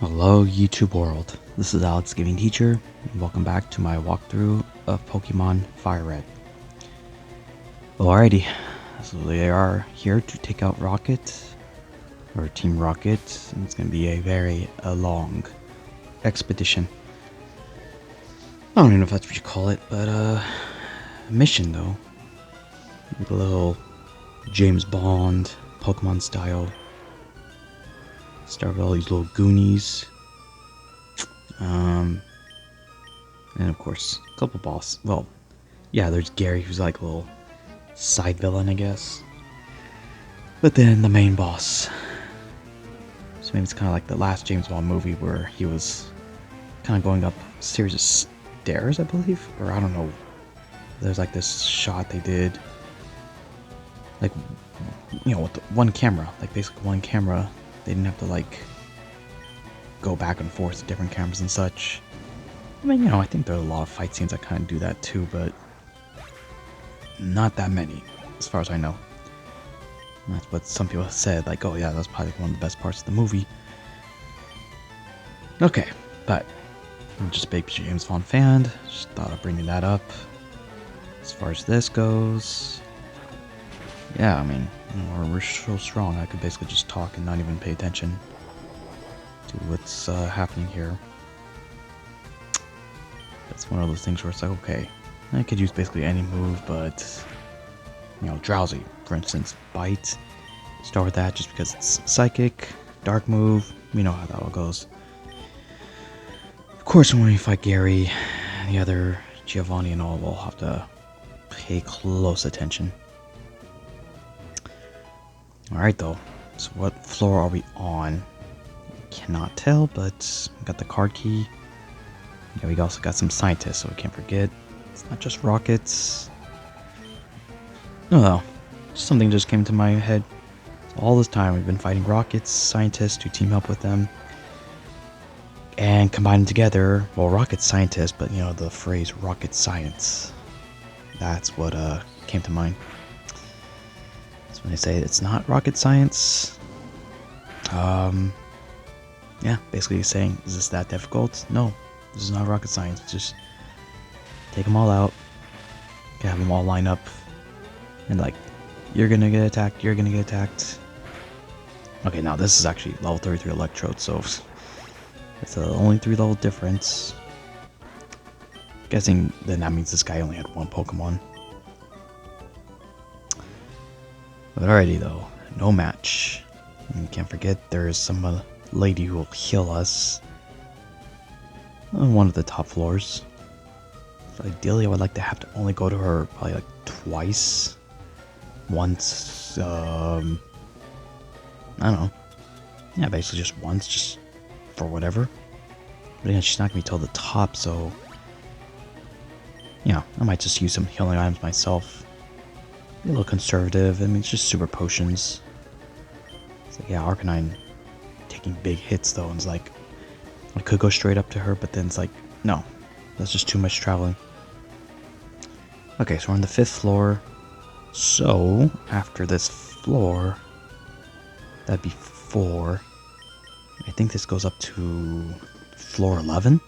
Hello YouTube world, this is Alex Giving Teacher, and welcome back to my walkthrough of Pokemon Fire Red. Alrighty, so they are here to take out Rocket, or Team Rocket, and it's going to be a very long expedition. I don't even know if that's what you call it, but mission though. Like a little James Bond, Pokemon style. Start with all these little Goonies. And of course, a couple boss. Well, yeah, there's Gary, who's like a little side villain, I guess. But then the main boss. So maybe it's kind of like the last James Bond movie where he was kind of going up a series of stairs, I believe? Or I don't know. There's like this shot they did. Like, you know, with the one camera. Like basically one camera. They didn't have to like go back and forth to different cameras and such. I mean, you know, I think there are a lot of fight scenes that kind of do that too, but not that many, as far as I know. And that's what some people have said, like, oh yeah, that's probably one of the best parts of the movie. Okay, but I'm just a big James Bond fan, just thought of bringing that up. As far as this goes, yeah, I mean, you know, we're so strong, I could basically just talk and not even pay attention to what's happening here. That's one of those things where it's like, okay, I could use basically any move, but, you know, Drowsy, for instance, Bite, start with that just because it's Psychic, Dark move, you know how that all goes. Of course, when we fight Gary, the other Giovanni and all, we'll have to pay close attention. Alright though, so what floor are we on? Cannot tell, but we got the card key. Yeah, we also got some scientists, so we can't forget. It's not just rockets. No, something just came to my head. So all this time we've been fighting rockets, scientists to team up with them. And combine them together, well, rocket scientists, but you know, the phrase rocket science. That's what came to mind. So when they say it's not rocket science, yeah, basically saying, is this that difficult? No, this is not rocket science. Just take them all out, have them all line up, and like, you're gonna get attacked, you're gonna get attacked. Okay, now this is actually level 33 Electrode, so it's the only 3 level difference. Guessing then that means this guy only had 1 Pokemon. But alrighty though, no match. And can't forget there's some lady who will heal us on one of the top floors. So ideally I would like to have to only go to her probably like twice. Once, I don't know. Yeah, basically just once, just for whatever. But again, she's not going to be till the top, so yeah, I might just use some healing items myself. Be a little conservative. I mean, it's just super potions. It's like, yeah, Arcanine taking big hits though, and it's like, I could go straight up to her, but then it's like, no, that's just too much traveling. Okay, so we're on the 5th floor. So, after this floor, that'd be 4. I think this goes up to floor 11.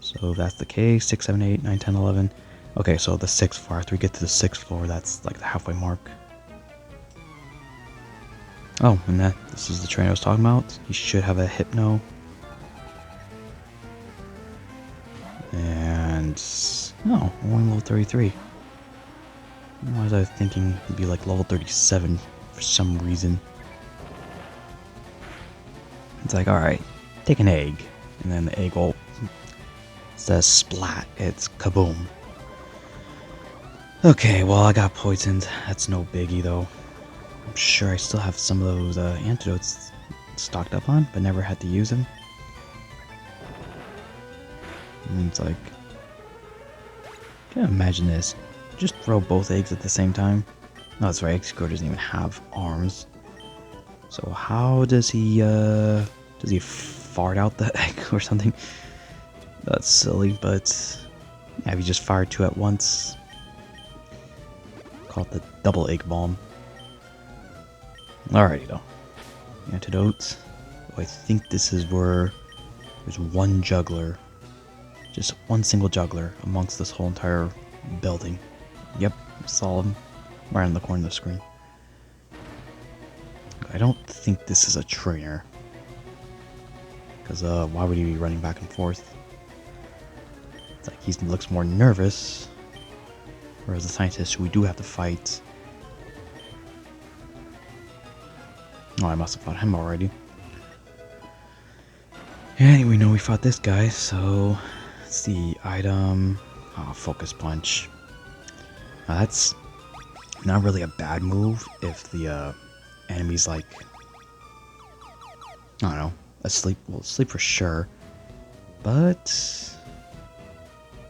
So if that's the case, 6, 7, 8, 9, 10, 11. Okay, so the 6th floor, after we get to the 6th floor, that's like the halfway mark. Oh, and this is the trainer I was talking about. He should have a Hypno. And no, only level 33. Why was I thinking it'd be like level 37 for some reason? It's like, alright, take an egg. And then the egg will, instead of splat, it's kaboom. Okay, well, I got poisoned. That's no biggie though. I'm sure I still have some of those antidotes stocked up on, but never had to use them. And it's like, can you imagine this? Just throw both eggs at the same time. No, that's right, Exeggutor doesn't even have arms. So how does he fart out the egg or something? That's silly, but yeah, if you just fire 2 at once. Call it the double egg bomb. Alrighty though. Antidotes. I think this is where there's one juggler. Just one single juggler amongst this whole entire building. Yep, saw him right in the corner of the screen. I don't think this is a trainer. Because why would he be running back and forth? It's like he looks more nervous. Whereas the scientist who we do have to fight... Oh, I must have fought him already. And we know we fought this guy, so... Let's see, item... Oh, focus punch. Now that's not really a bad move if the enemy's like... I don't know, asleep. Well, asleep for sure. But...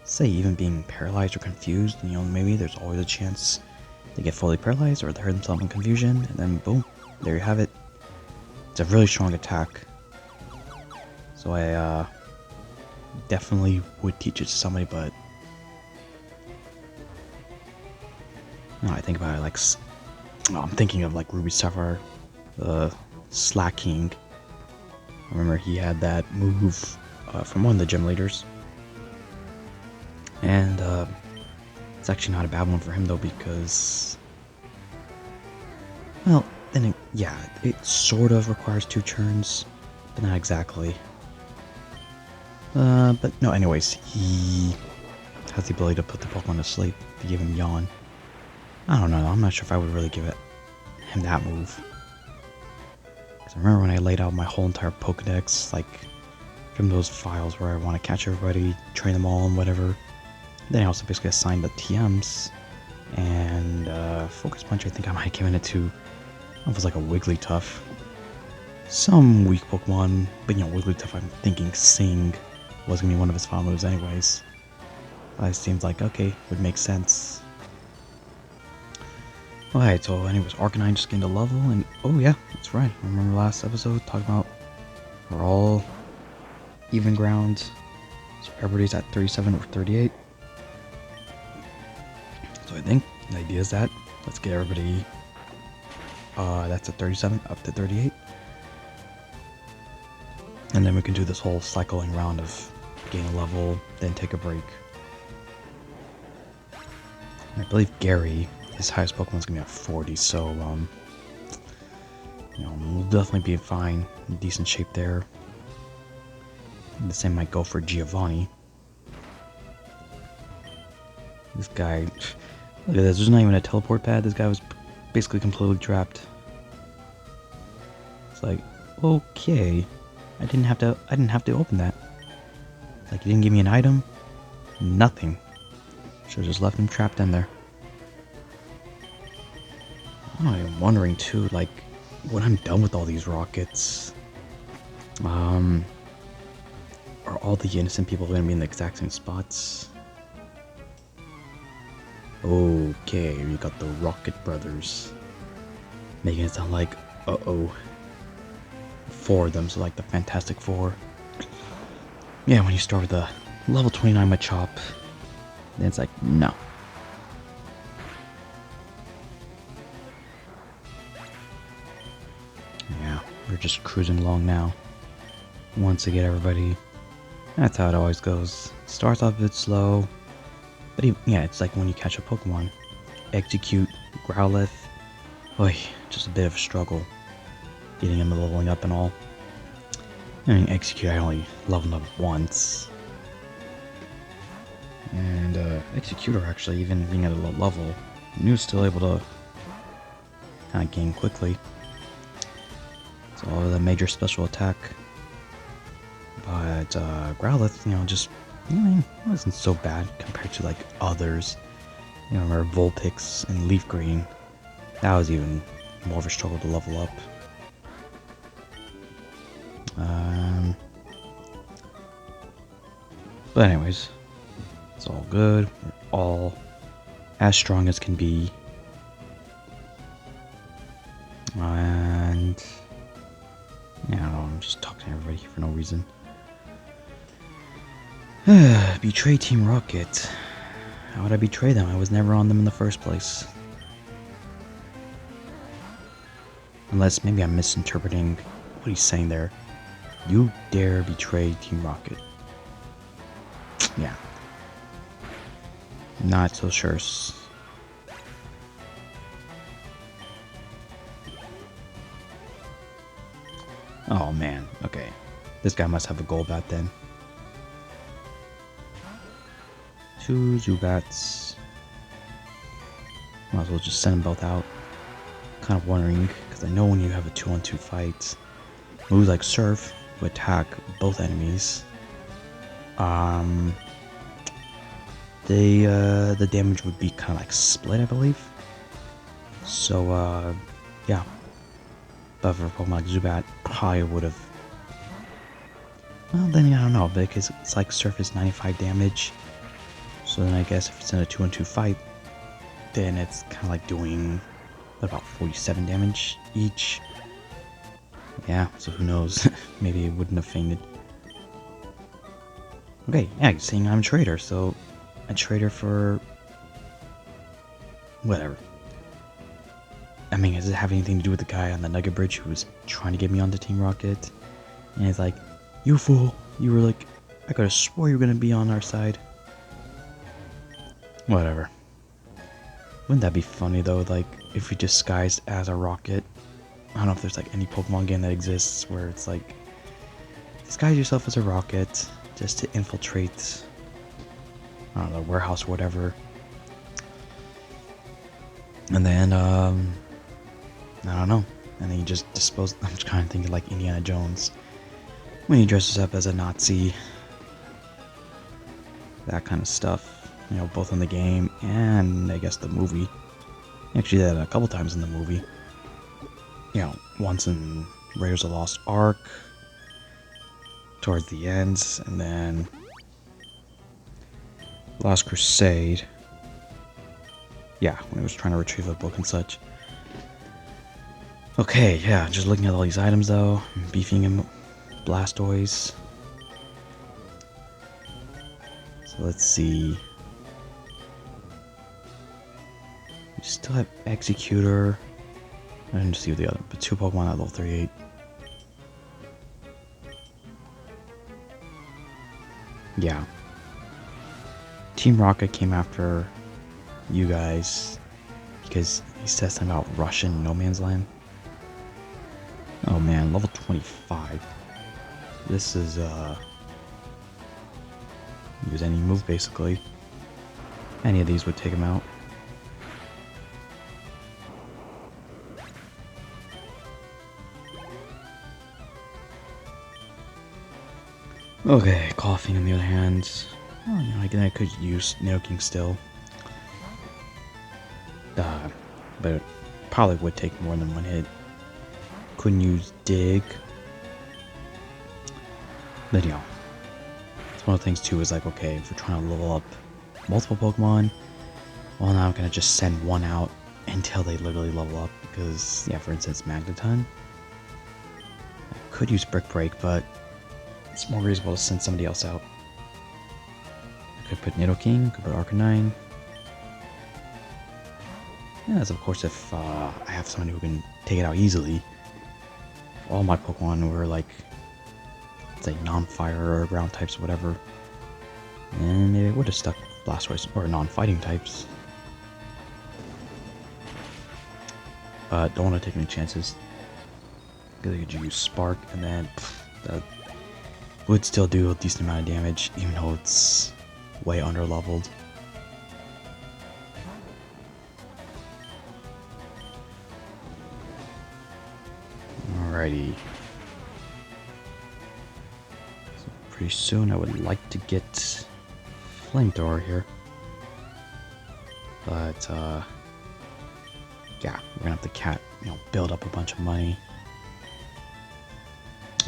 say even being paralyzed or confused, you know, maybe there's always a chance they get fully paralyzed or they hurt themselves in confusion, and then boom, there you have it. It's a really strong attack. So I definitely would teach it to somebody, but no, I think about it like I'm thinking of like Ruby Sapphire, Slack King. I remember he had that move from one of the gym leaders. And it's actually not a bad one for him though, because, well, then yeah, it sort of requires 2 turns, but not exactly. But no, anyways, he has the ability to put the Pokemon to sleep, to give him Yawn. I don't know, I'm not sure if I would really give him that move. Because I remember when I laid out my whole entire Pokedex, like, from those files where I want to catch everybody, train them all, and whatever. Then I also basically assigned the TMs, and Focus Punch I think I might have given it to, it was like a Wigglytuff. Some weak Pokemon, but you know, Wigglytuff I'm thinking Sing was going to be one of his final moves anyways. It seems like, okay, would make sense. Alright, so anyways, Arcanine just gained a level, and oh yeah, that's right, I remember last episode talking about we're all even ground, so everybody's at 37 or 38. So I think the idea is that let's get everybody that's at 37 up to 38, and then we can do this whole cycling round of gain a level, then take a break. And I believe Gary, his highest Pokemon's gonna be at 40, so you know, we'll definitely be fine, in decent shape there. And the same might go for Giovanni. This guy, look at this, there's not even a teleport pad. This guy was basically completely trapped. It's like, okay, I didn't have to open that. Like, he didn't give me an item, nothing. Should have just left him trapped in there. I'm wondering too, like, when I'm done with all these rockets, are all the innocent people going to be in the exact same spots? Okay, we got the Rocket Brothers. Making it sound like, uh-oh. 4 of them, so like the Fantastic Four. Yeah, when you start with the level 29 Machop, then it's like, no. Yeah, we're just cruising along now. Once to get everybody. That's how it always goes. Starts off a bit slow. But yeah, it's like when you catch a Pokemon. Execute, Growlithe. Oy, just a bit of a struggle. Getting him leveling up and all. I mean, Execute I only leveled up once. And Executor actually, even being at a low level, he was still able to kind of gain quickly. So the major special attack. But Growlithe, you know, just wasn't so bad compared to like others. You know, remember Vulpix and Leaf Green. That was even more of a struggle to level up. But anyways, it's all good. We're all as strong as can be. And yeah, I don't know, I'm just talking to everybody for no reason. Betray Team Rocket. How would I betray them? I was never on them in the first place. Unless maybe I'm misinterpreting what he's saying there. You dare betray Team Rocket. Yeah. Not so sure. Oh man, okay. This guy must have a goal bat then. 2 Zubats. Might as well just send them both out. Kind of wondering, because I know when you have a 2-on-2 fight, moves like Silph will attack both enemies. The damage would be kind of like split, I believe. So, yeah. But for Pokemon like Zubat, probably would have. Well, then I don't know, because it's like Silph is 95 damage. So then I guess if it's in a 2-on-2 fight, then it's kind of like doing about 47 damage each. Yeah, so who knows? Maybe it wouldn't have fainted. Okay, yeah, you're saying I'm a traitor, so a traitor for whatever. I mean, does it have anything to do with the guy on the Nugget Bridge who was trying to get me onto Team Rocket? And he's like, you fool, you were like, I could have swore you were gonna be on our side. Whatever. Wouldn't that be funny though, like, if we disguised as a rocket? I don't know if there's like any Pokemon game that exists where it's like, disguise yourself as a rocket just to infiltrate, I don't know, warehouse or whatever. And then, I don't know. And then you just dispose. I'm just kind of thinking like Indiana Jones when he dresses up as a Nazi. That kind of stuff. You know, both in the game and I guess the movie. He actually did that a couple times in the movie. You know, once in Raiders of the Lost Ark, towards the end, and then Last Crusade. Yeah, when he was trying to retrieve a book and such. Okay, yeah, just looking at all these items though, beefing him, Blastoise. So let's see. We still have Executor. I didn't see the other, but 2 Pokemon at level 38. Yeah. Team Rocket came after you guys because he says something about Russian no man's land. Oh man, level 25. This is use any move basically. Any of these would take him out. Okay, Coughing on the other hand. Oh, you know, I could use Nidoking still. But it probably would take more than one hit. Couldn't use Dig. But you know, it's one of the things too is like, okay, if we're trying to level up multiple Pokemon, well now I'm gonna just send one out until they literally level up because, yeah, for instance, Magneton. I could use Brick Break, but it's more reasonable to send somebody else out. I could put Nidoking, could put Arcanine. Yeah, that's of course if I have somebody who can take it out easily. If all my Pokemon were like, say, non-fire or ground types or whatever, and maybe it would have stuck Blastoise or non-fighting types. But don't want to take any chances. Because I could use Spark and then that would still do a decent amount of damage, even though it's way under leveled. Alrighty. So pretty soon I would like to get Flamethrower here. But yeah, we're gonna have to build up a bunch of money.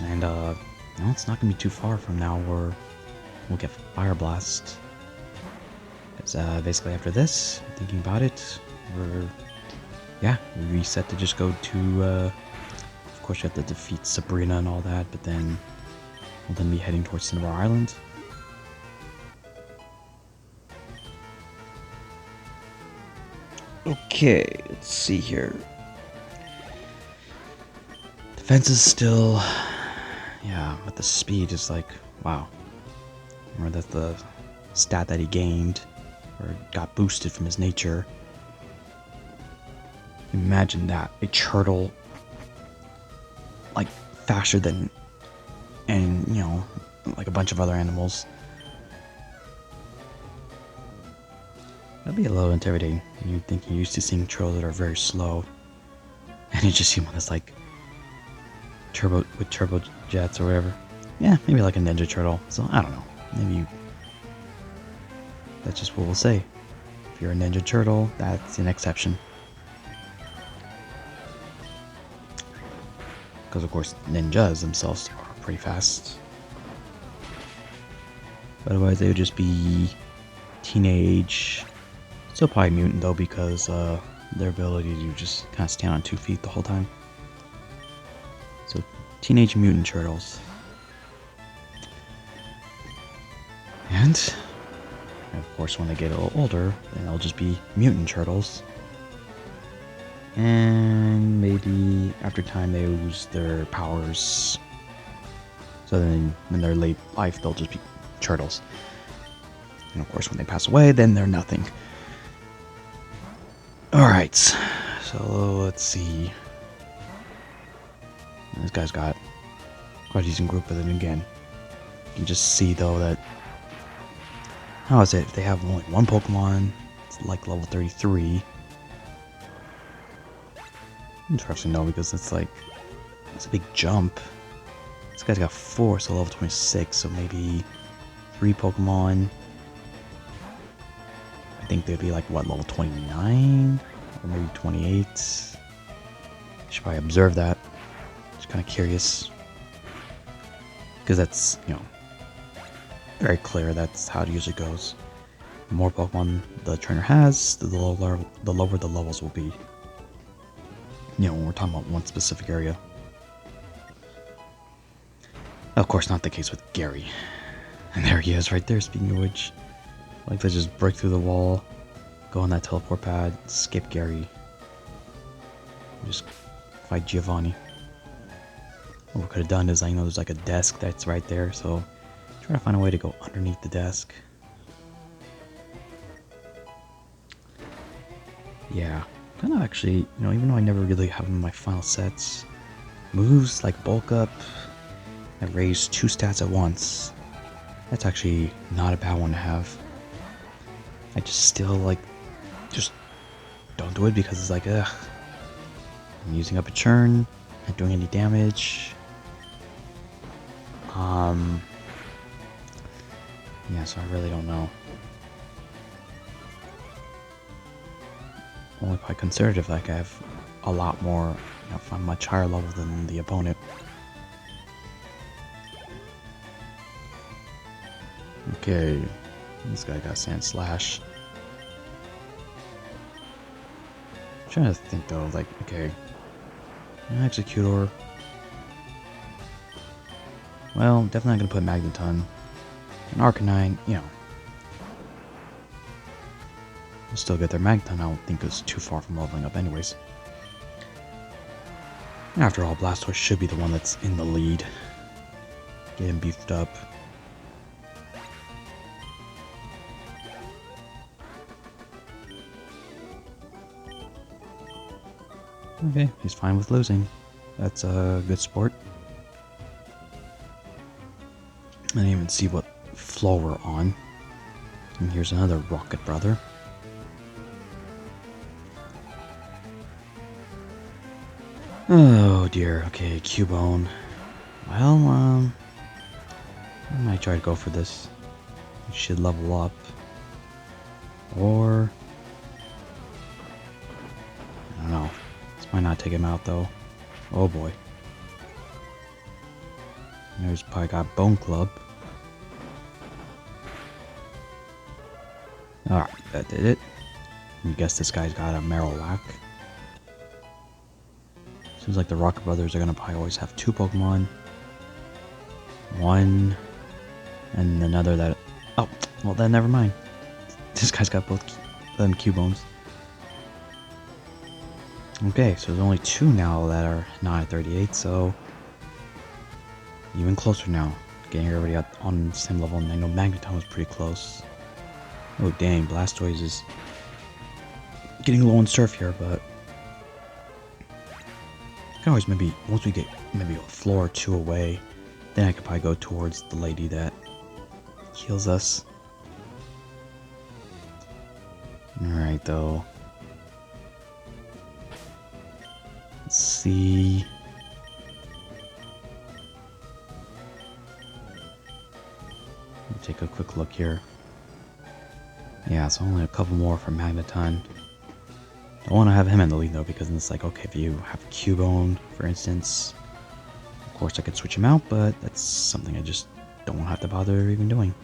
And no, it's not gonna be too far from now where we'll get Fire Blast. Because basically after this, thinking about it, we're set to just go to, of course you have to defeat Sabrina and all that, but then we'll then be heading towards Cinnabar Island. Okay, let's see here. Defense is still, yeah, with the speed is like, wow. Or that's the stat that he gained, or got boosted from his nature. Imagine that. A turtle, like, faster than, and, you know, like a bunch of other animals. That'd be a little intimidating. You'd think you're used to seeing turtles that are very slow. And you just see one that's like turbo jets or whatever. Yeah, maybe like a ninja turtle. So I don't know. Maybe that's just what we'll say. If you're a ninja turtle, that's an exception. Because of course ninjas themselves are pretty fast. But otherwise they would just be teenage. Still probably mutant though, because their ability to just kind of stand on 2 feet the whole time. So teenage mutant turtles. And of course when they get a little older, then they'll just be mutant turtles. And maybe after time they lose their powers. So then in their late life they'll just be turtles. And of course when they pass away, then they're nothing. Alright, so let's see. This guy's got quite a decent group, but then again, you can just see though that, how is it, if they have only one Pokemon, it's like level 33. Interesting though, because it's like, it's a big jump. This guy's got 4, so level 26, so maybe 3 Pokemon. I think they'd be like, what, level 29? Or maybe 28? Should probably observe that. Just kind of curious. Because that's, you know, very clear that's how it usually goes. The more Pokemon the trainer has, the lower the levels will be. You know, when we're talking about one specific area. Of course, not the case with Gary. And there he is right there, speaking of which. Like to just break through the wall, go on that teleport pad, skip Gary, just fight Giovanni. What we could have done is, I know there's like a desk that's right there, so try to find a way to go underneath the desk. Yeah, kind of actually, you know, even though I never really have them in my final sets, moves like bulk up and raise 2 stats at once. That's actually not a bad one to have. I just still like, just don't do it because it's like, ugh. I'm using up a churn, not doing any damage. Yeah, so I really don't know. Only probably conservative, like I have a lot more, you know, if I'm much higher level than the opponent. Okay, this guy got Sand Slash. I'm trying to think though, like, okay, Executor. Well, definitely not gonna put Magneton. An Arcanine, you know. We'll still get their Magneton. I don't think it's too far from leveling up anyways. After all, Blastoise should be the one that's in the lead. Get him beefed up. Okay, he's fine with losing. That's a good sport. I didn't even see what floor we're on. And here's another Rocket Brother. Oh dear, okay, Cubone. Well, I might try to go for this. It should level up. Or I don't know. This might not take him out though. Oh boy. There's probably got Bone Club. Alright, that did it. I guess this guy's got a Marowak. Seems like the Rocket Brothers are gonna probably always have 2 Pokemon. One and another that, oh, well then never mind. This guy's got both them Cubones. Okay, so there's only 2 now that are not at 38, so Even closer now. Getting everybody on the same level, and I know Magneton was pretty close. Oh dang, Blastoise is getting low on Surf here, but I can always maybe, once we get maybe a floor or two away, then I could probably go towards the lady that heals us. Alright though. Let's see. Take a quick look here. Yeah, so only a couple more for Magneton. Don't want to have him in the lead though, because it's like, okay, if you have Cubone, for instance, of course I could switch him out, but that's something I just don't want to have to bother even doing.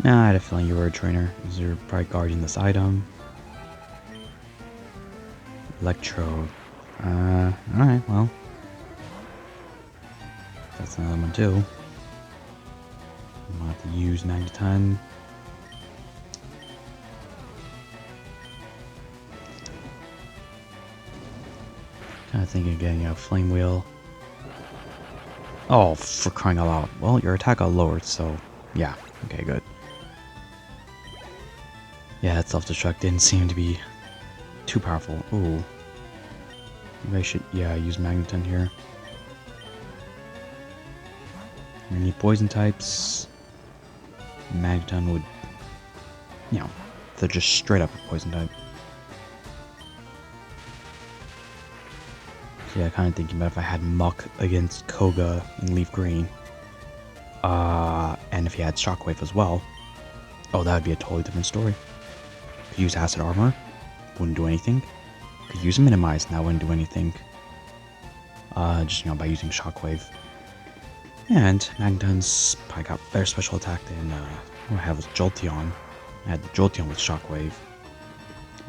Nah, I had a feeling you were a trainer, because you're probably guarding this item. Electrode. Alright, well. That's another one too. I'm gonna have to use Magneton. Kind of thinking of getting a Flame Wheel. Oh, for crying out loud. Well, your attack got lowered, so yeah. Okay, good. Yeah, that self-destruct didn't seem to be too powerful. Ooh. Maybe I should, yeah, use Magneton here. We need poison types. Magneton would, you know, they're just straight up a poison type. So yeah, kind of thinking about if I had Muck against Koga in Leaf Green. And if he had Shockwave as well. Oh, that would be a totally different story. Could use Acid Armor. Wouldn't do anything. Could use Minimize and that wouldn't do anything. Just, you know, by using Shockwave. And Magneton's probably got better special attack than what I have was Jolteon. I had the Jolteon with Shockwave.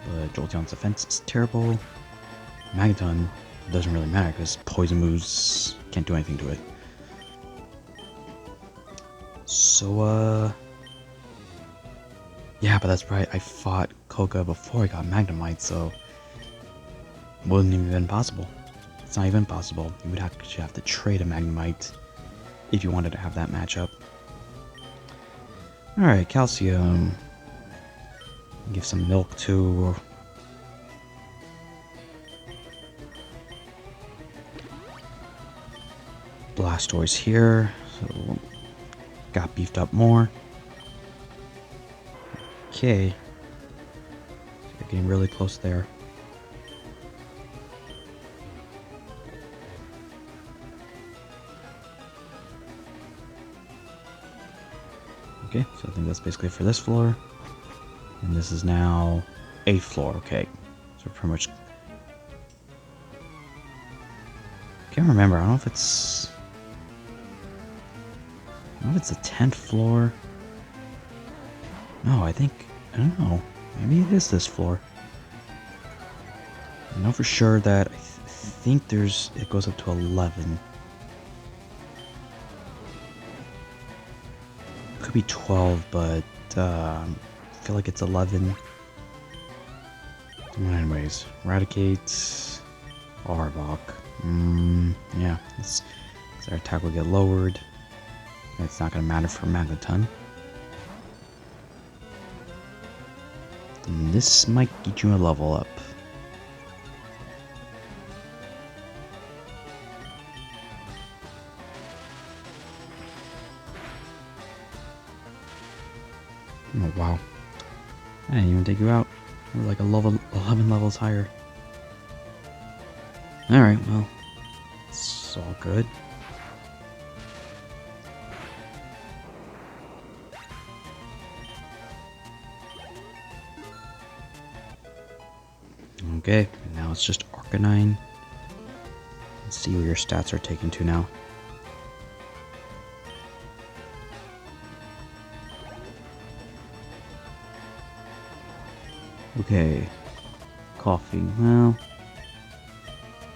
But Jolteon's defense is terrible. Magneton doesn't really matter because poison moves can't do anything to it. So, yeah, but that's right. I fought Koga before I got Magnemite, so it wouldn't even been possible. It's not even possible. You would actually have to trade a Magnemite if you wanted to have that matchup. Alright, Calcium. Give some milk to... Blastoise here, so got beefed up more. Okay. We're getting really close there. Okay, so I think that's basically for this floor. And this is now 8th floor, okay. So pretty much... Can't remember, I don't know if it's... I don't know if it's the 10th floor. No, I don't know. Maybe it is this floor. I know for sure that I think it goes up to 11. Could be 12, but I feel like it's 11. Well, anyways, Eradicate, Arbok. Yeah, our attack will get lowered. It's not going to matter for Magneton. And this might get you a level up. Oh wow. I didn't even take you out. We're like 11 levels higher. Alright, well, it's all good. Okay, now it's just Arcanine. Let's see where your stats are taken to now. Okay, coffee. Well,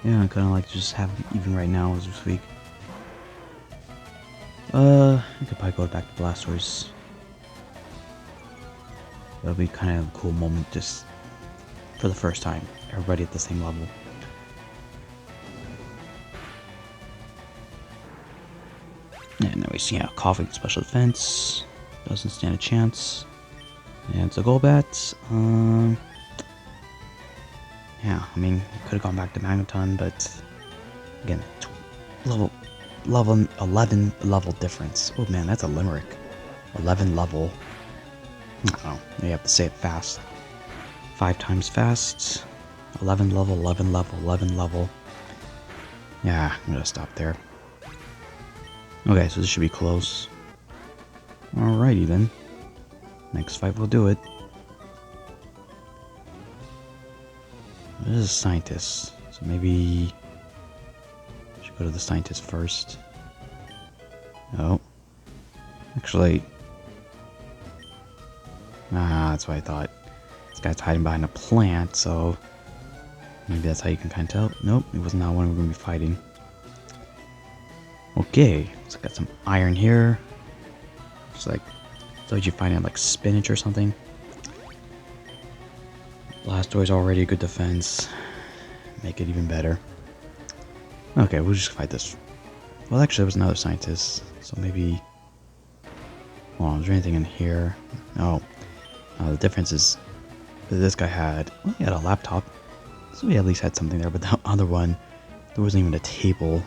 yeah, I kind of like to just have it even right now as we speak. I could probably go back to Blastoise. That'll be kind of a cool moment just for the first time. Everybody at the same level. Anyways, yeah, coughing special defense. Doesn't stand a chance. And it's a Golbat. Yeah, I mean, could have gone back to Magneton, but again, level 11 level difference. Oh man, that's a limerick. 11 level. I don't know. You have to say it fast. 5 times fast. 11 level, 11 level, 11 level. Yeah, I'm gonna stop there. Okay, so this should be close. Alrighty then. Next fight will do it. This is a scientist, so maybe I should go to the scientist first. Oh. Actually... that's what I thought. This guy's hiding behind a plant, so... maybe that's how you can kind of tell. Nope, it was not one we're going to be fighting. Okay, so I got some iron here. Just like... thought you find it like spinach or something. Blastoise already a good defense. Make it even better. Okay, we'll just fight this. Well, actually, there was another scientist, so maybe... hold on, is there anything in here? No. The difference is that this guy had... well, he had a laptop, so he at least had something there, but the other one, there wasn't even a table.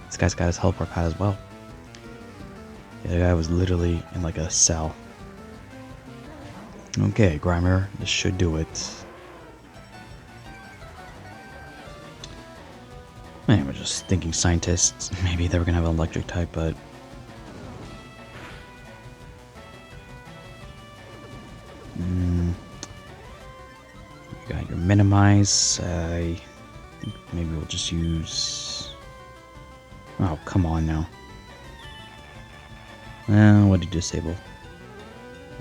This guy's got his teleport pad as well. Yeah, the guy was literally in like a cell. Okay, Grimer, this should do it. Man, we're just thinking scientists. Maybe they were gonna have an electric type, but... you got your minimize. I think maybe we'll just use... oh, come on now. What did you disable?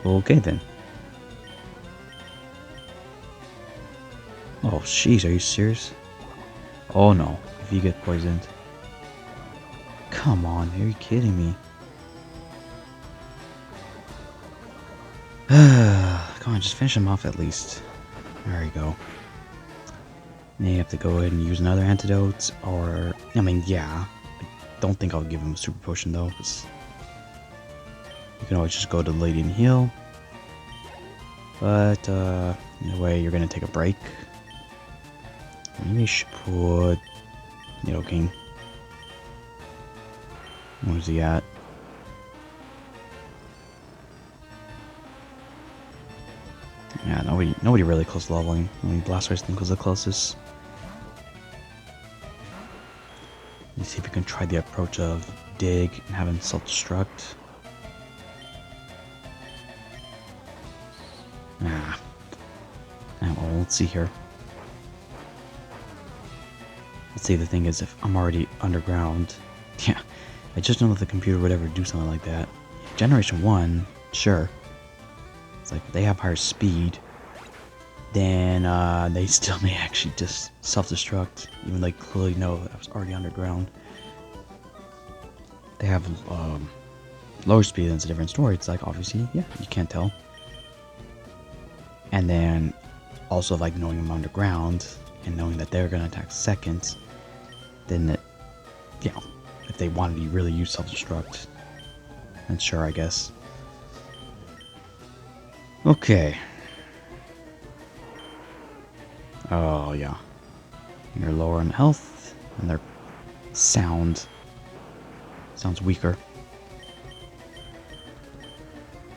Okay then. Oh, jeez, are you serious? Oh no, if you get poisoned. Come on, are you kidding me? Come on, just finish him off at least. There you go. Then you have to go ahead and use another antidote, or... I mean, yeah. I don't think I'll give him a super potion though, because... you can always just go to Lady and heal. But, in a way, you're gonna take a break. Maybe I should put... King. Where's he at? Yeah, nobody really close to leveling. Only Blastoise think was the closest. Let's see if we can try the approach of dig and have him self-destruct. Nah. Well, let's see here. Let's see, the thing is, if I'm already underground... yeah, I just don't know if the computer would ever do something like that. Generation 1, sure. It's like, they have higher speed. Then, they still may actually just self-destruct. Even though they clearly know I was already underground. They have, lower speed, and it's a different story. It's like, obviously, yeah, you can't tell. And then, also, like, knowing I'm underground, and knowing that they're gonna attack second, then it, you know, if they wanted to really use self-destruct, then sure, I guess. Okay. Oh, yeah. You're lower in health, and their sounds weaker.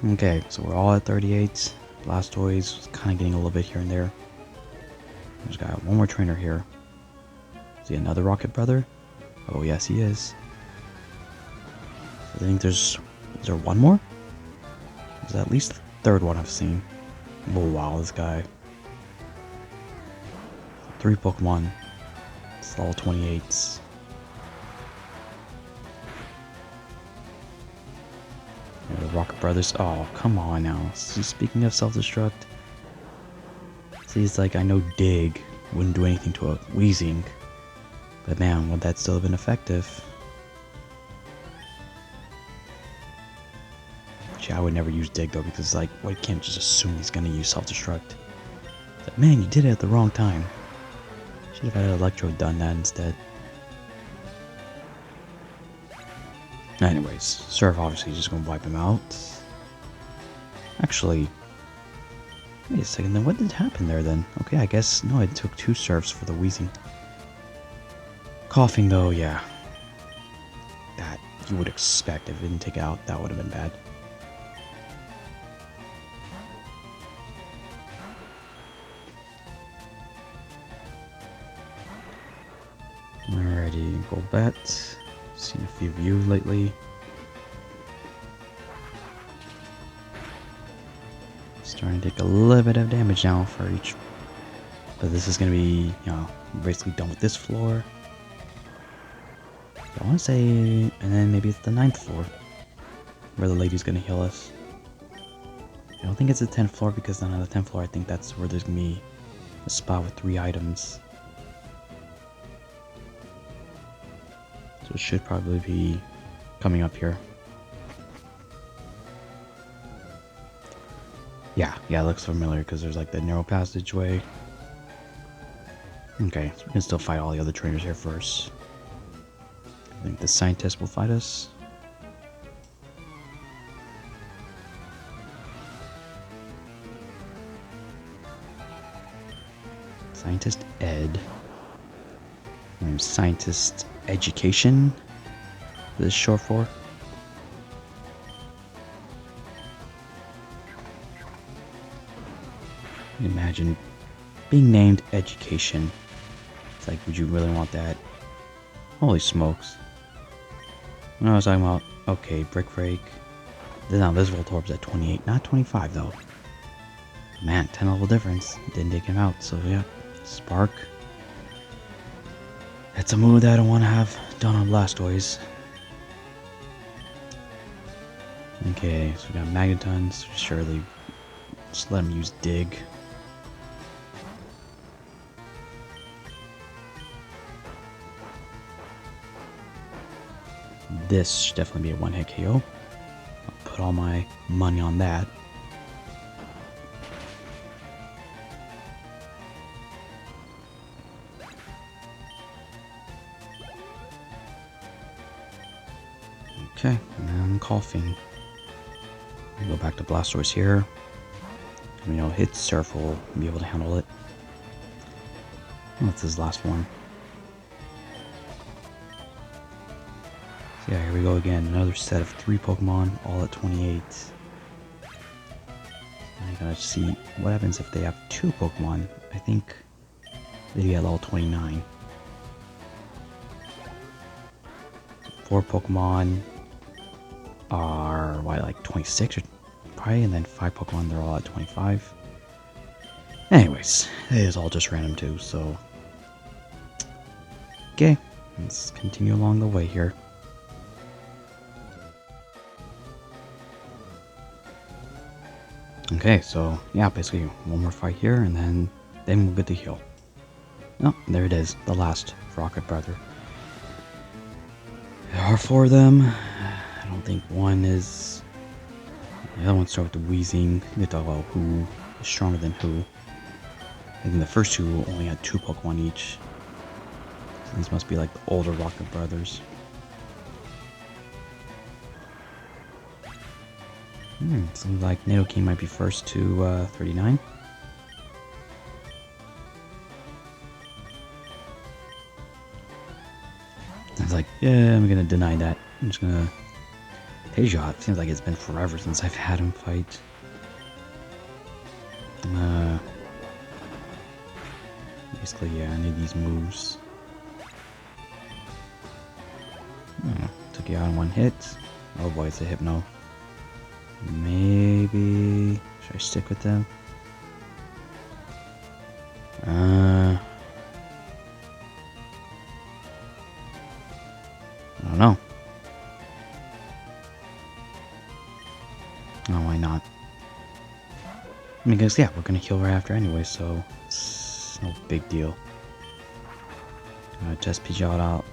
Okay, so we're all at 38. Blastoise is kind of getting a little bit here and there. There's got one more trainer here. Is he another Rocket Brother? Oh, yes, he is. I think is there one more? Is that at least the third one I've seen? Oh, wow, this guy. 3 Pokemon. It's all 28s. The Rocket Brothers. Oh, come on now. See, speaking of self-destruct. See, it's like, I know Dig wouldn't do anything to a Weezing. But man, would that still have been effective? Actually, I would never use Dig though, because like, well, you can't just assume he's gonna use self-destruct. Like, man, you did it at the wrong time. Should have had Electro done that instead. Anyways, Surf obviously just gonna wipe him out. Actually, wait a second, then what did happen there then? Okay, I guess, no, it took 2 Surfs for the wheezing. Coughing though, yeah. That you would expect if it didn't take it out, that would have been bad. Alrighty, gold bet. Seen a few of you lately. Starting to take a little bit of damage now for each. But this is gonna be, you know, basically done with this floor. I want to say, and then maybe it's the 9th floor where the lady's gonna heal us. I don't think it's the 10th floor because then on the 10th floor I think that's where there's gonna be a spot with 3 items. So it should probably be coming up here. Yeah, it looks familiar because there's like the narrow passageway. Okay, so we can still fight all the other trainers here first. I think the scientist will fight us. Scientist Ed. Name's Scientist Education. This is short for. Imagine being named Education. It's like, would you really want that? Holy smokes. When I was talking about, okay, Brick Break. Now this Voltorb's at 28, not 25 though. Man, 10 level difference. Didn't take him out, so yeah. Spark. That's a move that I don't want to have done on Blastoise. Okay, so we got Magnetons. Surely just let him use Dig. This should definitely be a one-hit KO. I'll put all my money on that. Okay, and then coughing. Go back to Blastoise here. You know, hit Surf will be able to handle it. What's his last one? So yeah, here we go again. Another set of 3 Pokemon, all at 28. I gotta see what happens if they have 2 Pokemon. I think they get level 29. 4 Pokemon are, what, like 26 or probably, and then 5 Pokemon, they're all at 25. Anyways, it is all just random too, so. Okay, let's continue along the way here. Okay, so yeah, basically one more fight here, and then we'll get to heal. Oh, there it is, the last Rocket Brother. There are 4 of them. I don't think one is. The other one starts with the wheezing. We talk about who is stronger than who. I think the first 2 only had 2 Pokemon each. So these must be like the older Rocket Brothers. Seems like Nidoking might be first to 39. I was like, yeah, I'm gonna deny that. I'm just gonna. Peugeot, seems like it's been forever since I've had him fight. Basically, yeah, I need these moves. Took you out in 1 hit. Oh boy, it's a Hypno. Maybe should I stick with them? I don't know. Oh, why not? I mean, because yeah, we're gonna heal right after anyway, so it's no big deal. Test Pidgeot out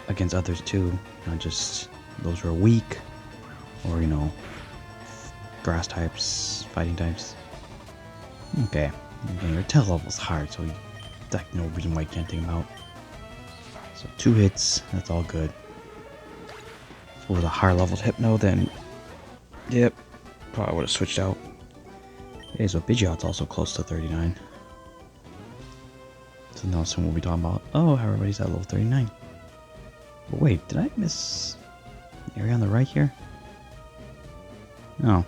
against others too, not just those who are weak, or you know, grass types, fighting types. Okay, your tail level's hard, so like no reason why you can't take him out. So 2 hits, that's all good. If it was a higher level Hypno, then yep, probably would have switched out. Okay, so Pidgeot's also close to 39. So now soon we'll be talking about, oh, how everybody's at level 39. But wait, did I miss the area on the right here? No.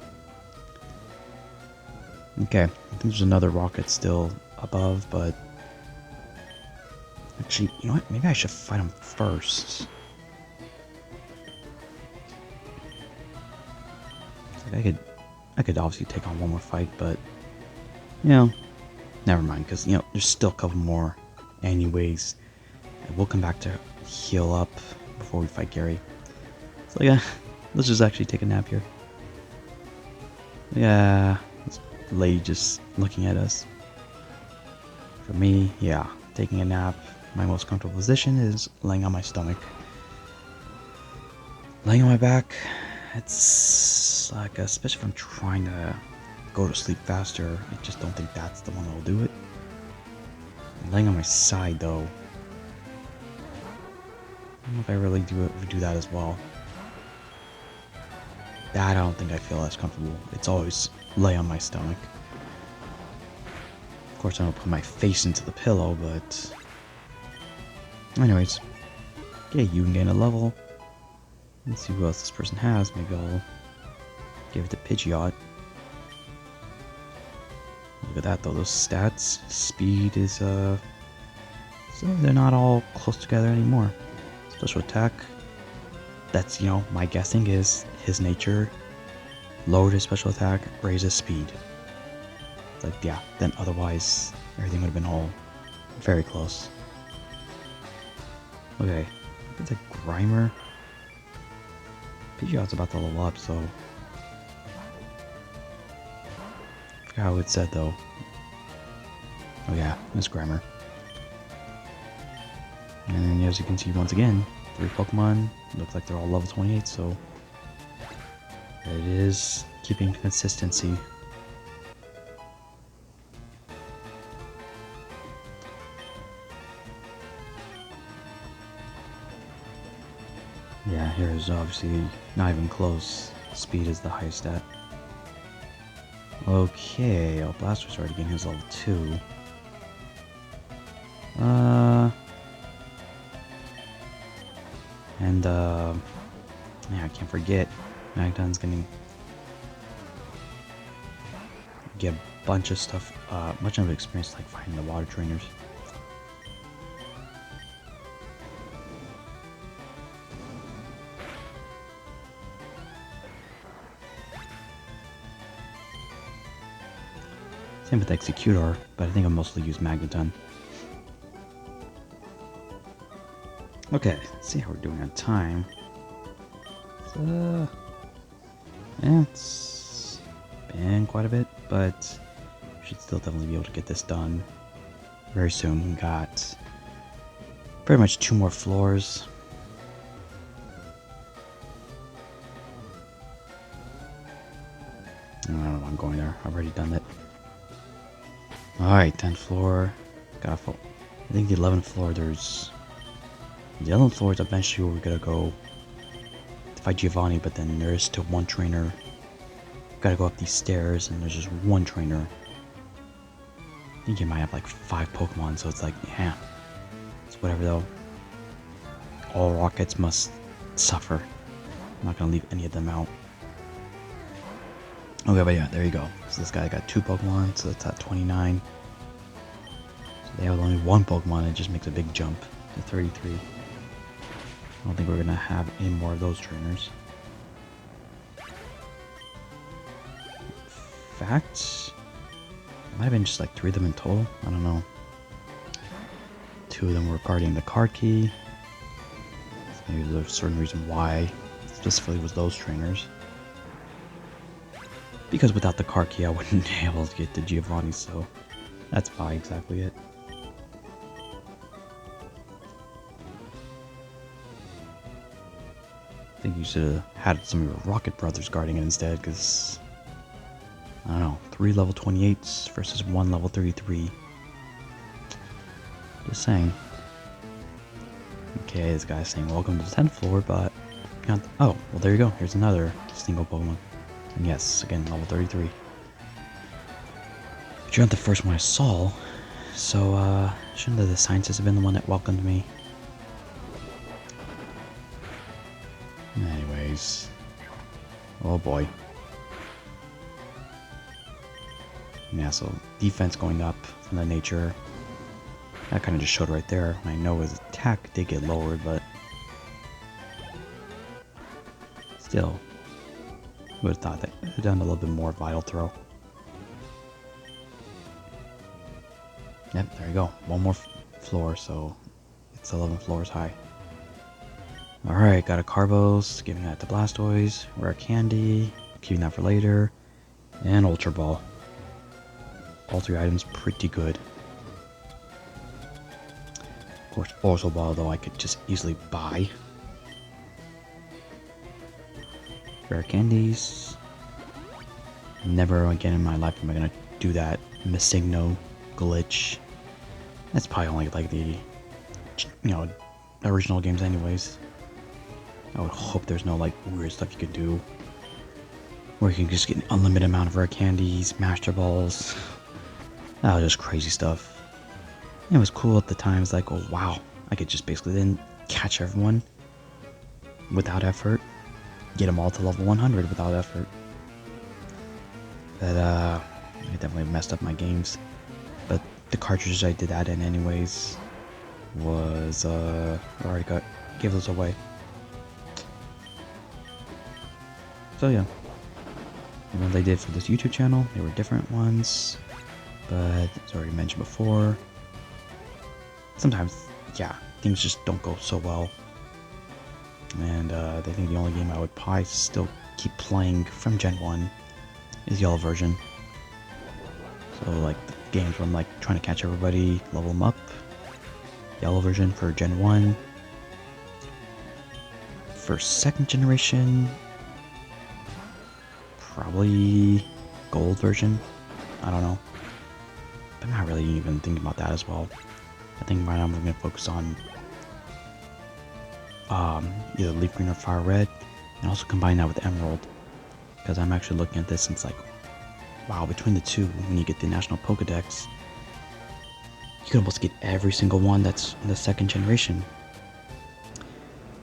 Okay, I think there's another rocket still above, but actually, you know what? Maybe I should fight him first. Like I could obviously take on one more fight, but you know, never mind. Because you know, there's still a couple more, anyways. And we'll come back to heal up before we fight Gary. So yeah, let's just actually take a nap here. Yeah, this lady just looking at us. For me, yeah, taking a nap. My most comfortable position is laying on my stomach. Laying on my back, it's like, especially if I'm trying to go to sleep faster, I just don't think that's the one that will do it. Laying on my side, though, I don't know if I really do that as well. That I don't think I feel as comfortable. It's always lay on my stomach. Of course, I don't put my face into the pillow, but anyways, okay, you can gain a level. Let's see who else this person has. Maybe I'll give it to Pidgeot. Look at that though, those stats. Speed is, so they're not all close together anymore. Special attack, that's, you know, my guessing is his nature lowered his special attack, raised his speed. It's like, yeah, then otherwise everything would have been all very close. Okay, it's a Grimer. Pidgeot's about to level up, so I forgot how it said though. Oh yeah, it's Grimer. And as you can see once again, 3 Pokemon, looks like they're all level 28, so it is keeping consistency. Yeah, here's obviously not even close. Speed is the highest stat. Okay, oh, Blastoise already getting his level 2. And yeah, I can't forget, Magdon's gonna get a bunch of stuff, much of experience like fighting the water trainers. Same with Executor, but I think I mostly use Magneton. Okay, let's see how we're doing on time. Yeah, it's been quite a bit, but we should still definitely be able to get this done very soon. We got pretty much 2 more floors. I don't know if I'm going there. I've already done it. Alright, 10th floor. Got a full. I think the 11th floor, there's. The 11th floor is eventually where we're gonna go to fight Giovanni, but then there is still 1 trainer. Gotta go up these stairs, and there's just 1 trainer. I think you might have like 5 Pokemon, so it's like, yeah. It's whatever though. All rockets must suffer. I'm not gonna leave any of them out. Okay, but yeah, there you go. So this guy got 2 Pokemon, so that's at 29. So they have only 1 Pokemon, it just makes a big jump to 33. I don't think we're gonna have any more of those trainers. In fact, it might have been just like 3 of them in total. I don't know. 2 of them were guarding the card key. So maybe there's a certain reason why specifically was those trainers. Because without the card key, I wouldn't be able to get to Giovanni, so that's why exactly it. I think you should have had some of your Rocket Brothers guarding it instead, because I don't know, 3 level 28s versus 1 level 33. Just saying. Okay, this guy's saying welcome to the 10th floor, but Oh, well there you go. Here's another single Pokemon. And yes, again, level 33. But you're not the first one I saw, so shouldn't the scientist have been the one that welcomed me? Anyways. Oh boy. Yeah, so defense going up from the nature. That kind of just showed right there. I know his attack did get lowered, but still, would have thought that could have done a little bit more vital throw. Yep, there you go. One more floor, so it's 11 floors high. Alright, got a Carbos, giving that to Blastoise, Rare Candy, keeping that for later, and Ultra Ball. All three items pretty good. Of course, Ultra Ball, though, I could just easily buy. Rare Candies. Never again in my life am I gonna do that Missigno glitch. That's probably only like the, original games anyways. I would hope there's no like weird stuff you could do where you can just get an unlimited amount of rare candies, master balls. That was just crazy stuff. And it was cool at the time. It's like, oh wow, I could just basically then catch everyone without effort, get them all to level 100 without effort. But I definitely messed up my games. But the cartridges I did that in anyways was I already gave those away. So yeah, the ones I did for this YouTube channel, they were different ones, but as already mentioned before, sometimes, yeah, things just don't go so well. And I think the only game I would probably still keep playing from Gen 1 is Yellow version. So like the games where I'm like trying to catch everybody, level them up. Yellow version for Gen 1. For second generation, probably Gold version. I don't know. But I'm not really even thinking about that as well. I think right now I'm going to focus on either Leaf Green or Fire Red, and also combine that with Emerald. Because I'm actually looking at this since like, wow, between the two, when you get the National Pokedex, you can almost get every single one that's in the second generation.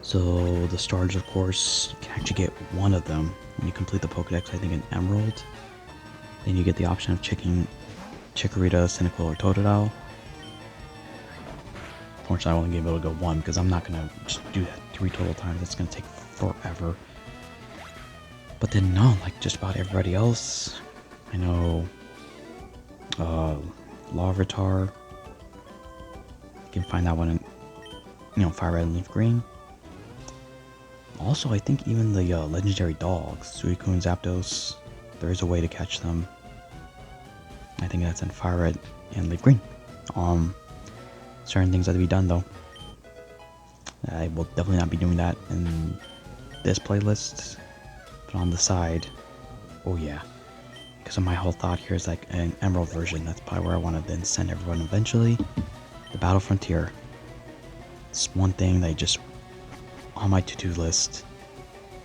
So the stars, of course, you can actually get one of them when you complete the Pokedex, I think in Emerald. Then you get the option of Chikorita, Cyndaquil, or Totodile. Unfortunately, I only gave it a go one because I'm not going to just do that 3 total times. That's going to take forever. But then no, like just about everybody else, I know Larvitar, you can find that one in, Fire Red and Leaf Green. Also, I think even the legendary dogs, Suicune, Zapdos, there is a way to catch them. I think that's in Fire Red and Leaf Green. Certain things have to be done though. I will definitely not be doing that in this playlist. But on the side, oh yeah. Because of my whole thought here is like an Emerald version. That's probably where I want to then send everyone eventually. The Battle Frontier. It's one thing that I just on my to-do list.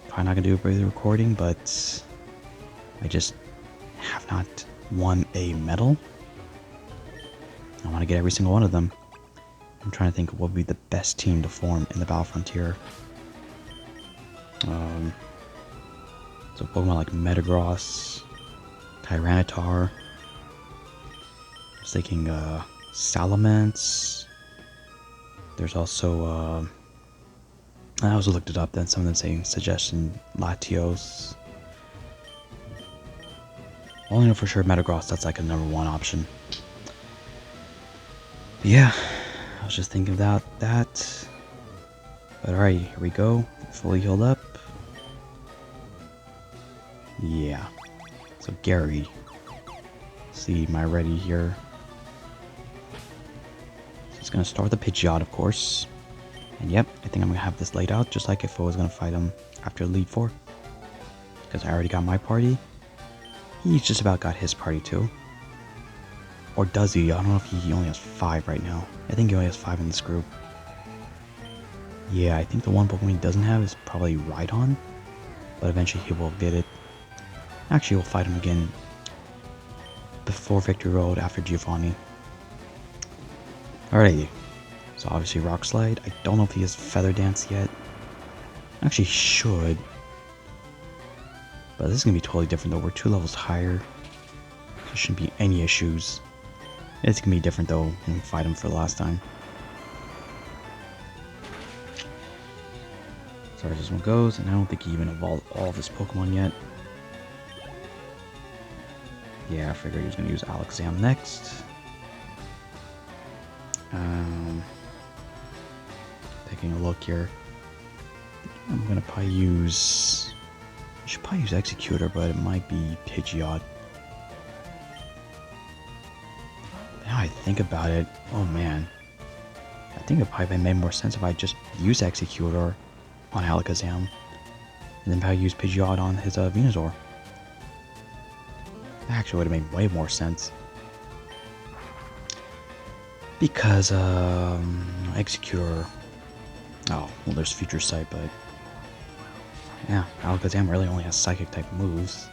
Probably not gonna do it for the recording, but I just have not won a medal. I want to get every single one of them. I'm trying to think of what would be the best team to form in the Battle Frontier. So Pokemon like Metagross, Tyranitar. I was thinking Salamence. There's also I also looked it up, then some of them saying suggestion Latios. Only know for sure Metagross, that's like a #1 option. But yeah, I was just thinking about that. But alright, here we go. Fully healed up. Yeah. So Gary. See my ready here. He's gonna start the Pidgeot, of course. And yep, I think I'm gonna have this laid out just like if I was gonna fight him after Elite Four. Because I already got my party. He's just about got his party too. Or does he? I don't know if he only has 5 right now. I think he only has 5 in this group. Yeah, I think the one Pokemon he doesn't have is probably Rhydon, but eventually he will get it. Actually, we'll fight him again before Victory Road after Giovanni. Alrighty, so obviously Rock Slide. I don't know if he has Feather Dance yet. Actually, he should. But this is going to be totally different though. We're 2 levels higher. There shouldn't be any issues. It's going to be different though when we fight him for the last time. So far as this one goes, and I don't think he even evolved all of his Pokemon yet. Yeah, I figured he was going to use Alakazam next. Taking a look here. I'm going to probably use... I should probably use Executor, but it might be Pidgeot. Now I think about it, oh man. I think it probably made more sense if I just used Executor on Alakazam, and then probably use Pidgeot on his Venusaur. That actually would have made way more sense. Because, Executor... Oh, well there's Future Sight, but... Yeah, Alakazam really only has Psychic type moves.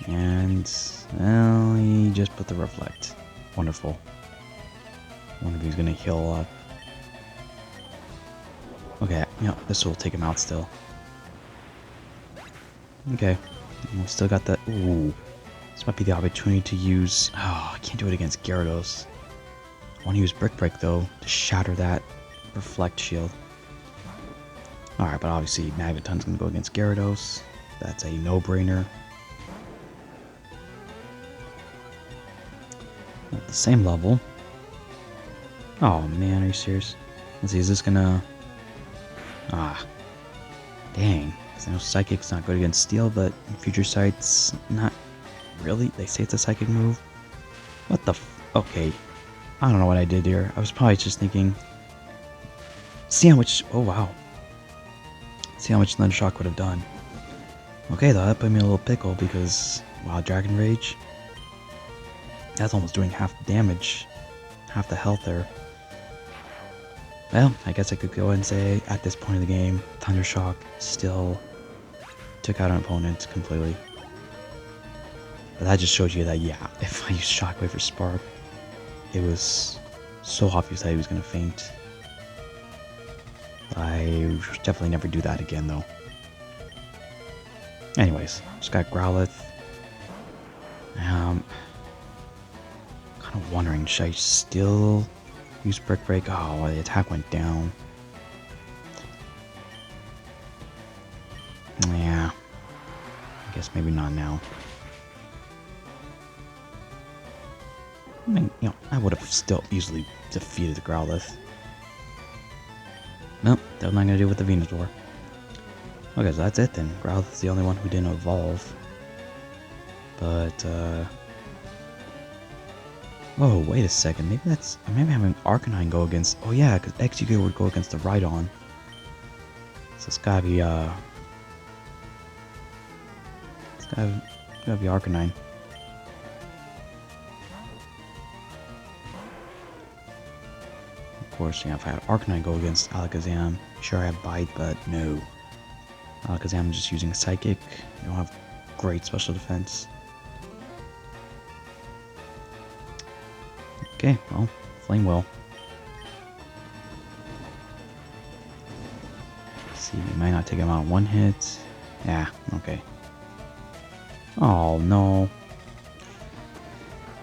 And, well, he just put the Reflect. Wonderful. Wonder if he's gonna heal up. Okay, yeah, this will take him out still. Okay, and we still got that. Ooh, this might be the opportunity to use. Oh, I can't do it against Gyarados. I want to use Brick Break though to shatter that Reflect shield. Alright, but obviously Magneton's gonna go against Gyarados. That's a no-brainer. At the same level. Oh man, are you serious? Let's see, is this gonna... Ah. Dang. I know Psychic's not good against Steel, but Future Sight's not really. They say it's a Psychic move. What the okay. I don't know what I did here. I was probably just thinking... See how much... Oh wow. See how much Thunder Shock would have done. Okay though, that put me in a little pickle because... Wow, Dragon Rage. That's almost doing half the damage. Half the health there. Well, I guess I could go ahead and say, at this point of the game, Thunder Shock still took out an opponent completely. But that just showed you that, yeah, if I used Shockwave for Spark, it was so obvious that he was going to faint. I definitely never do that again, though. Anyways, just got Growlithe. Kind of wondering, should I still use Brick Break? Oh, the attack went down. Yeah. I guess maybe not now. I mean, you know, I would have still easily defeated the Growlithe. Nope, they're not going to do it with the Venusaur. Okay, so that's it then. Growlithe's the only one who didn't evolve. But, oh, wait a second. Maybe that's... Maybe having Arcanine go against... Oh yeah, because Executor would go against the Rhydon. So it's gotta be, It's gotta be Arcanine. Of course, yeah, if I had Arcanine go against Alakazam, sure I have Bite, but no. Alakazam is just using Psychic. You don't have great special defense. Okay, well, Flame Wheel. Let's see, we might not take him out in one hit. Yeah, okay. Oh no.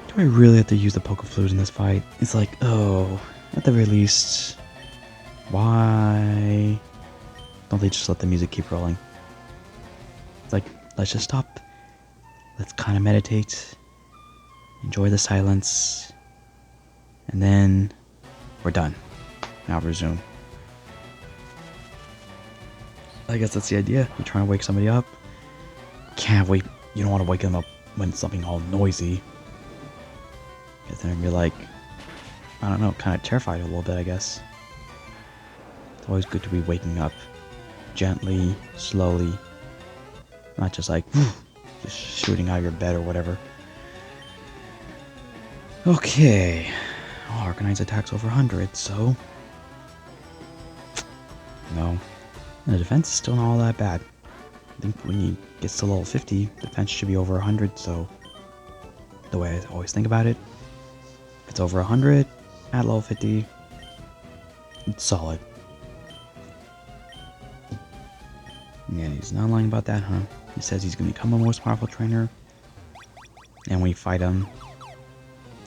Do I really have to use the Pokeflute in this fight? It's like, oh, at the very least, why don't they just let the music keep rolling? It's like, let's just stop. Let's kind of meditate. Enjoy the silence. And then we're done. Now resume. I guess that's the idea. You're trying to wake somebody up. Can't wait. You don't want to wake them up when it's something all noisy. Because then you're like, I don't know, kind of terrified a little bit, I guess. It's always good to be waking up gently, slowly. Not just like, just shooting out of your bed or whatever. Okay. Oh, Arcanine's attack's over 100, so... No. And the defense is still not all that bad. I think when he gets to level 50, defense should be over 100, so the way I always think about it, if it's over 100 at level 50, it's solid. Yeah, he's not lying about that, huh? He says he's going to become a most powerful trainer, and when you fight him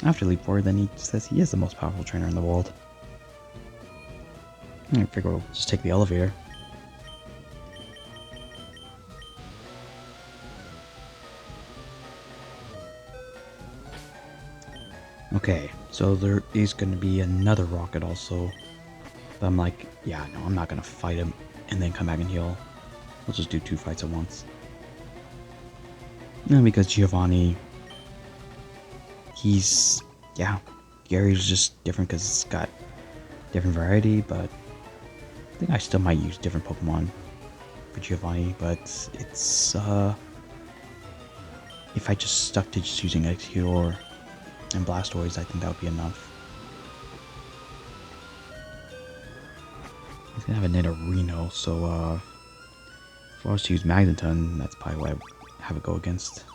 after Leap Forward, then he says he is the most powerful trainer in the world. I figure we'll just take the elevator. Okay, so there is going to be another rocket also. But I'm like, yeah, no, I'm not going to fight him and then come back and heal. We'll just do 2 fights at once. And because Giovanni, he's, yeah, Gary's just different because it's got different variety, but I think I still might use different Pokemon for Giovanni, but it's, if I just stuck to just using Executor and Blastoise, I think that would be enough. He's gonna have a Nidorino, so if I was to use Magneton, that's probably what I would have it go against.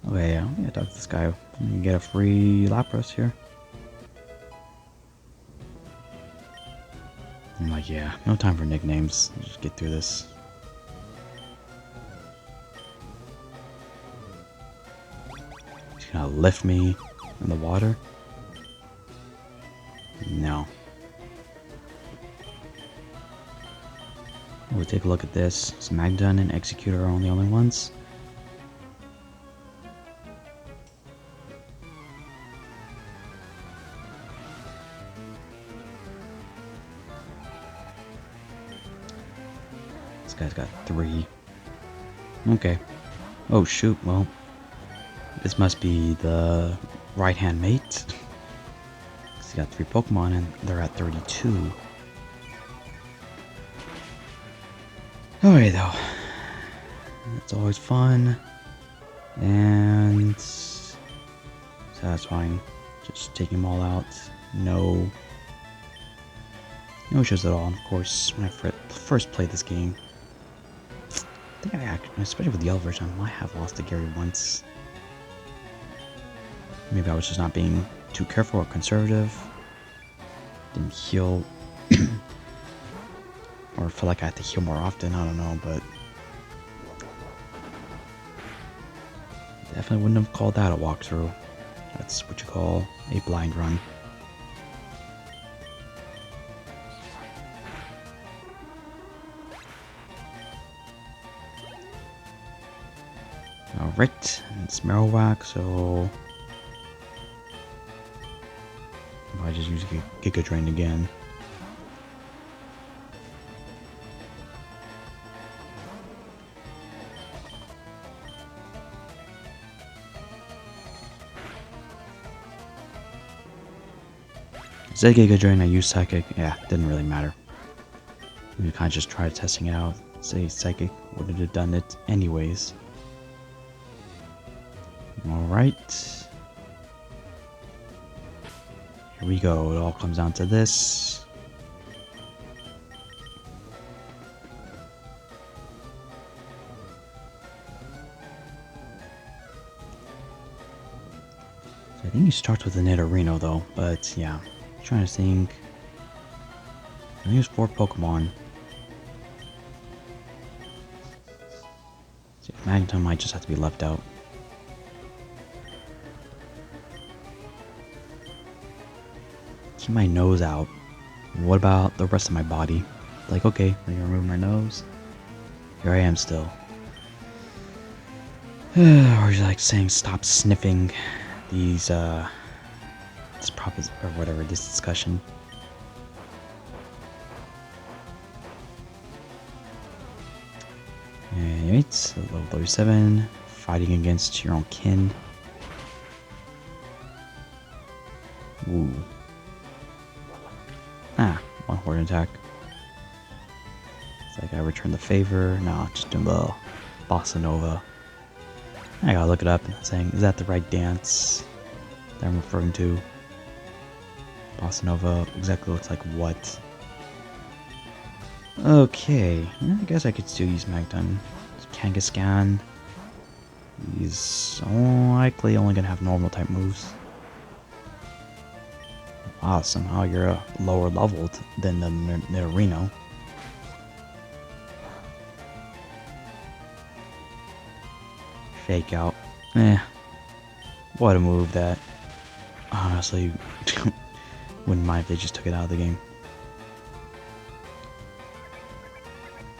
Okay, I'm gonna talk to this guy. I'm gonna get a free Lapras here. I'm like, yeah, no time for nicknames. Just get through this. He's gonna lift me in the water. No. We'll take a look at this. So Magneton and Executor are the only ones. This guy's got 3. Okay. Oh shoot, well, this must be the right-hand mate. He's got 3 Pokemon and they're at 32. Alright though. It's always fun. And satisfying. Just taking them all out. No issues at all. And of course, when I first played this game, I think especially with the Yellow version, I might have lost to Gary once. Maybe I was just not being too careful or conservative. Didn't heal. Or feel like I had to heal more often, I don't know, but definitely wouldn't have called that a walkthrough. That's what you call a blind run. Alright, it's Marowak, so I just use Giga Drain again. Said Giga Drain, I used Psychic. Yeah, didn't really matter. We kind of just tried testing it out. Say Psychic would have done it anyways. Alright. Here we go. It all comes down to this. So I think he starts with the Nidorino though, but yeah. Trying to think. I think there's 4 Pokemon. So Magneton might just have to be left out. Keep my nose out. What about the rest of my body? Like, okay, let me remove my nose. Here I am still. Or is like saying stop sniffing these this or whatever, this discussion. Alright, so level 37, fighting against your own kin. Ooh. Ah, 1 Horde attack. It's like I return the favor. No, just doing the Bossa Nova. I gotta look it up and saying, is that the right dance that I'm referring to? Bossa Nova exactly looks like what? Okay, I guess I could still use Magdon. Kangaskhan. He's likely only gonna have normal type moves. Wow, somehow you're a lower leveled than the Nidorino. Fake out. Eh. What a move that honestly wouldn't mind if they just took it out of the game.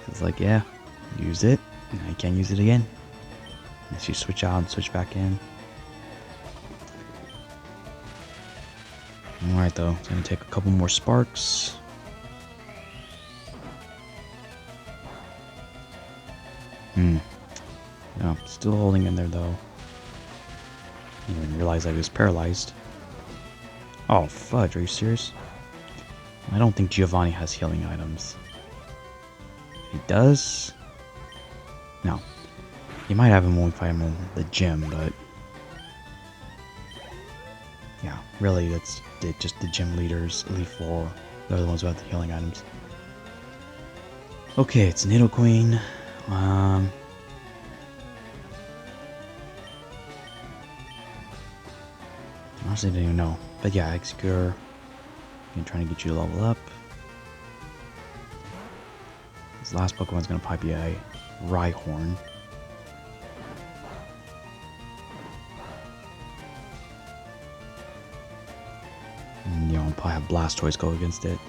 It's like, yeah, use it, and I can't use it again. Unless you switch out and switch back in. Alright though, it's gonna take a couple more sparks. No, still holding in there though. I didn't even realize I was paralyzed. Oh fudge, are you serious? I don't think Giovanni has healing items. If he does... No. He might have him when we fight him in the gym, but... Yeah, really, that's just the gym leaders, Elite 4. They're the ones who have the healing items. Okay, it's Nidoqueen. Honestly, I didn't even know. But yeah, Executor. I'm trying to get you to level up. This last Pokemon's gonna probably be a Rhyhorn. And you know, I'll probably have Blastoise go against it.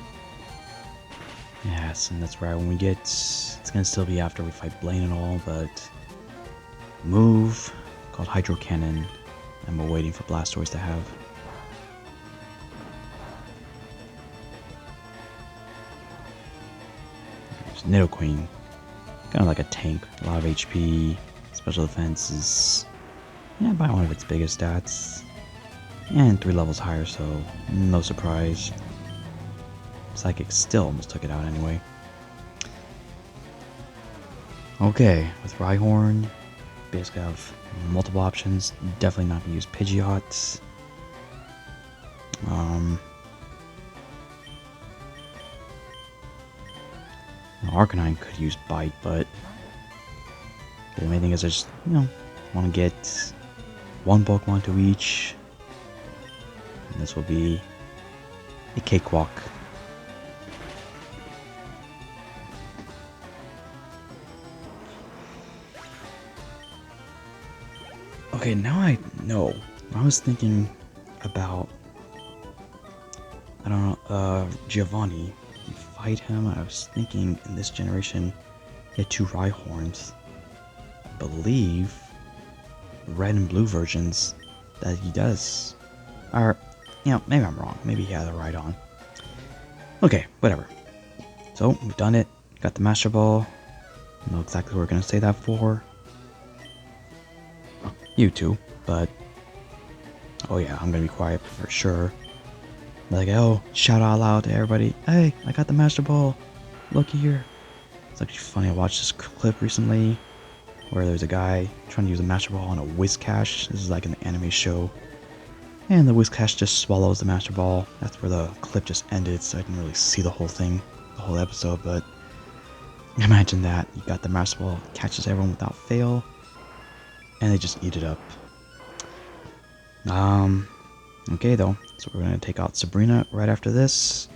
Yes, and that's right when we get... It's gonna still be after we fight Blaine and all, but... Move called Hydro Cannon. And we're waiting for Blastoise to have. There's Nidoqueen. Kind of like a tank. A lot of HP. Special defense is... Yeah, by one of its biggest stats. And 3 levels higher, so no surprise. Psychic still almost took it out anyway. Okay, with Rhyhorn, basically have multiple options. Definitely not going to use Pidgeot. Arcanine could use Bite, but the main thing is I just, you know, want to get one Pokemon to each. And this will be a cakewalk. Okay, now I know. I was thinking about, I don't know, Giovanni. You fight him. I was thinking in this generation, he had 2 Rhyhorns. I believe red and blue versions that he does. Or, you know, maybe I'm wrong. Maybe he had a Rhydon. Okay, whatever. So, we've done it. Got the Master Ball. I know exactly what we're going to say that for. You too, but... Oh yeah, I'm going to be quiet for sure. Like, oh, shout out loud to everybody. Hey, I got the Master Ball. Looky here. It's actually funny. I watched this clip recently where there's a guy trying to use a Master Ball on a Whiscash. This is like an anime show. And the Whiscash just swallows the Master Ball. That's where the clip just ended, so I didn't really see the whole thing, the whole episode, but imagine that. You got the Master Ball, catches everyone without fail, and they just eat it up. Okay though, so we're gonna take out Sabrina right after this.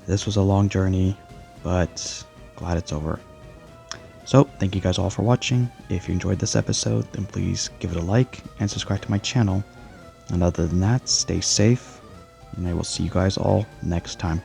This was a long journey, but glad it's over. So, thank you guys all for watching. If you enjoyed this episode, then please give it a like and subscribe to my channel. And other than that, stay safe, and I will see you guys all next time.